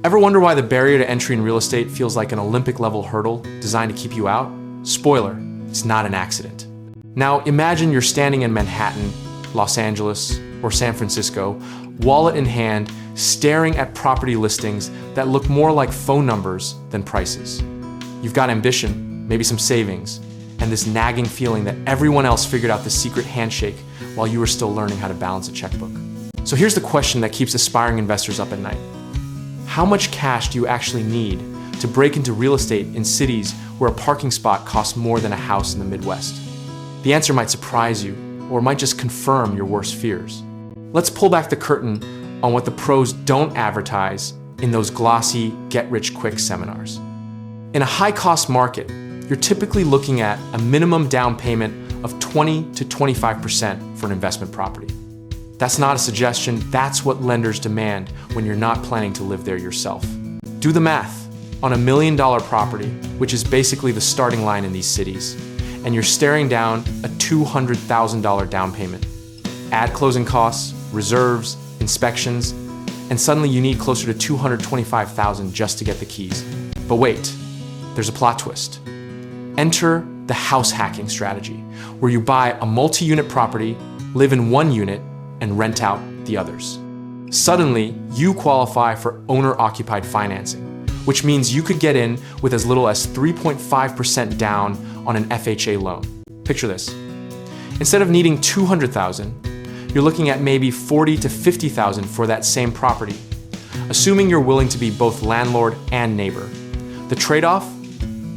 Ever wonder why the barrier to entry in real estate feels like an Olympic-level hurdle designed to keep you out? Spoiler, it's not an accident. Now imagine you're standing in Manhattan, Los Angeles, or San Francisco, wallet in hand, staring at property listings that look more like phone numbers than prices. You've got ambition, maybe some savings, and this nagging feeling that everyone else figured out the secret handshake while you were still learning how to balance a checkbook. So here's the question that keeps aspiring investors up at night. How much cash do you actually need to break into real estate in cities where a parking spot costs more than a house in the Midwest? The answer might surprise you, or might just confirm your worst fears. Let's pull back the curtain on what the pros don't advertise in those glossy get-rich-quick seminars. In a high-cost market, you're typically looking at a minimum down payment of 20 to 25% for an investment property. That's not a suggestion, that's what lenders demand when you're not planning to live there yourself. Do the math. On $1 million property, which is basically the starting line in these cities, and you're staring down a $200,000 down payment. Add closing costs, reserves, inspections, and suddenly you need closer to $225,000 just to get the keys. But wait, there's a plot twist. Enter the house hacking strategy, where you buy a multi-unit property, live in one unit, and rent out the others. Suddenly, you qualify for owner-occupied financing, which means you could get in with as little as 3.5% down on an FHA loan. Picture this. Instead of needing $200,000, you're looking at maybe $40,000 to $50,000 for that same property, assuming you're willing to be both landlord and neighbor. The trade-off?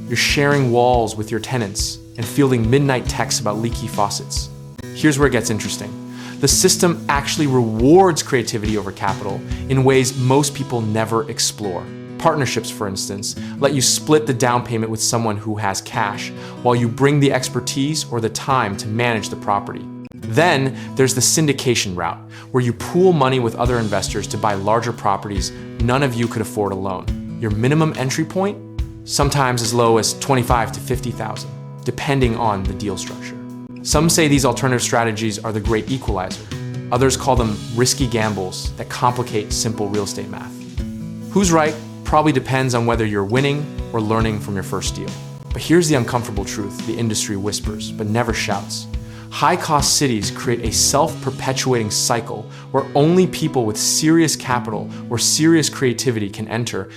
You're sharing walls with your tenants and fielding midnight texts about leaky faucets. Here's where it gets interesting. The system actually rewards creativity over capital in ways most people never explore. Partnerships, for instance, let you split the down payment with someone who has cash, while you bring the expertise or the time to manage the property. Then there's the syndication route, where you pool money with other investors to buy larger properties none of you could afford alone. Your minimum entry point? Sometimes as low as $25,000 to $50,000, depending on the deal structure. Some say these alternative strategies are the great equalizer. Others call them risky gambles that complicate simple real estate math. Who's right probably depends on whether you're winning or learning from your first deal. But here's the uncomfortable truth the industry whispers, but never shouts. High-cost cities create a self-perpetuating cycle where only people with serious capital or serious creativity can enter,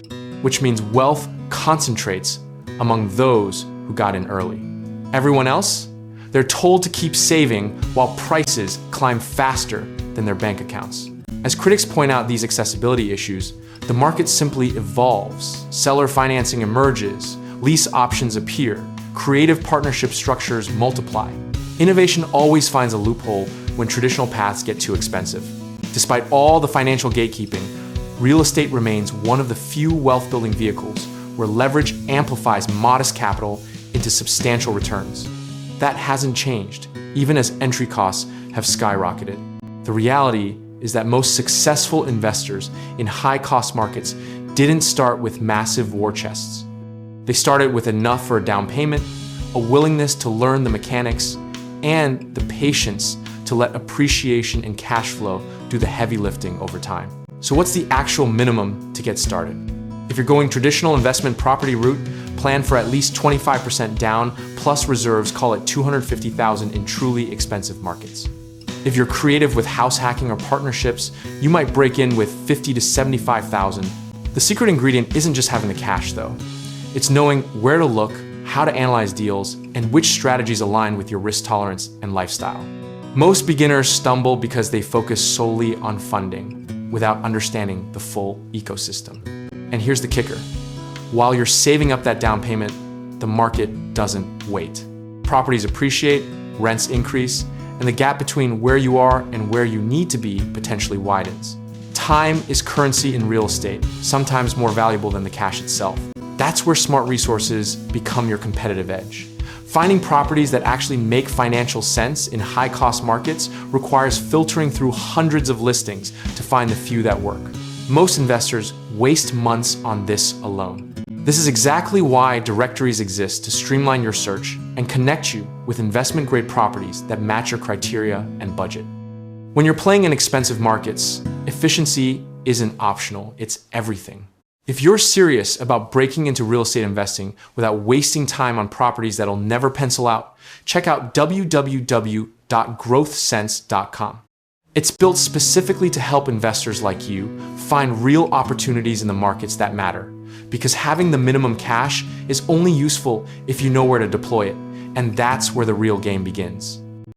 which means wealth concentrates among those who got in early. Everyone else? They're told to keep saving while prices climb faster than their bank accounts. As critics point out these accessibility issues, the market simply evolves. Seller financing emerges, lease options appear, creative partnership structures multiply. Innovation always finds a loophole when traditional paths get too expensive. Despite all the financial gatekeeping, real estate remains one of the few wealth-building vehicles where leverage amplifies modest capital into substantial returns. That hasn't changed, even as entry costs have skyrocketed. The reality is that most successful investors in high-cost markets didn't start with massive war chests. They started with enough for a down payment, a willingness to learn the mechanics, and the patience to let appreciation and cash flow do the heavy lifting over time. So what's the actual minimum to get started? If you're going traditional investment property route, plan for at least 25% down plus reserves, call it $250,000 in truly expensive markets. If you're creative with house hacking or partnerships, you might break in with $50,000 to $75,000. The secret ingredient isn't just having the cash though. It's knowing where to look, how to analyze deals, and which strategies align with your risk tolerance and lifestyle. Most beginners stumble because they focus solely on funding without understanding the full ecosystem. And here's the kicker. While you're saving up that down payment, the market doesn't wait. Properties appreciate, rents increase, and the gap between where you are and where you need to be potentially widens. Time is currency in real estate, sometimes more valuable than the cash itself. That's where smart resources become your competitive edge. Finding properties that actually make financial sense in high-cost markets requires filtering through hundreds of listings to find the few that work. Most investors waste months on this alone. This is exactly why directories exist to streamline your search and connect you with investment-grade properties that match your criteria and budget. When you're playing in expensive markets, efficiency isn't optional, it's everything. If you're serious about breaking into real estate investing without wasting time on properties that'll never pencil out, check out www.growthsense.com. It's built specifically to help investors like you find real opportunities in the markets that matter, because having the minimum cash is only useful if you know where to deploy it, and that's where the real game begins.